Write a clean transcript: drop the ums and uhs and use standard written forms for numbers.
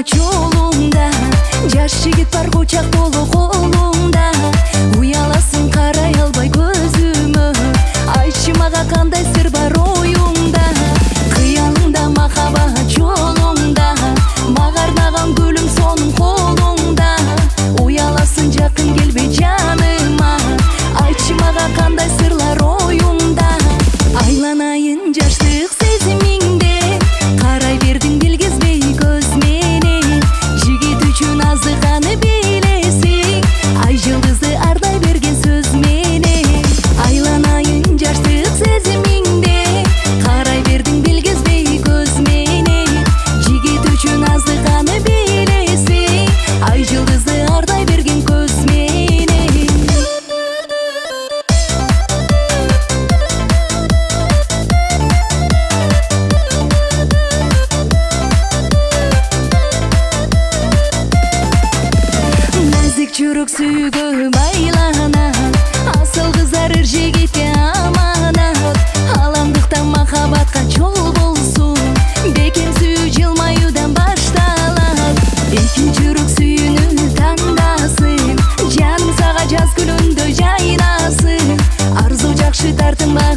Жолунда жаш жигит бар кучак толу колунда, уяласың карай албай көзүмө, айтчы мага кандай сыр бар оюңда, кыялыңда махабат жолуңда, мага арнаган гүлүм сонун колуңда, уяласың жакын келбей жаныма, айтчы мага кандай сырлар оюңда, айланайын жаштык сезимиңде, карай бердиң билгизбей көз менен, жигит үчүн азыканы билесиң, ай жылдызды ардай берген сөз менен, айланайын жаштык сезимиңде, карай бердиң билгизбей көз менен, жигит үчүн азыканы билесиң, ай жылдызды ардай берген көз менен. Нәзік жүрек сүйгө байлана, асыл кыздар жигитке аманат, аламдыктан махабатка жол болсун, бекем сүйүү жылмаюудан башталат, эки жүрөк сүйүүнү тандасын, жаным сага жаз күнүндөй жайнасын, арзу жакшы тартынба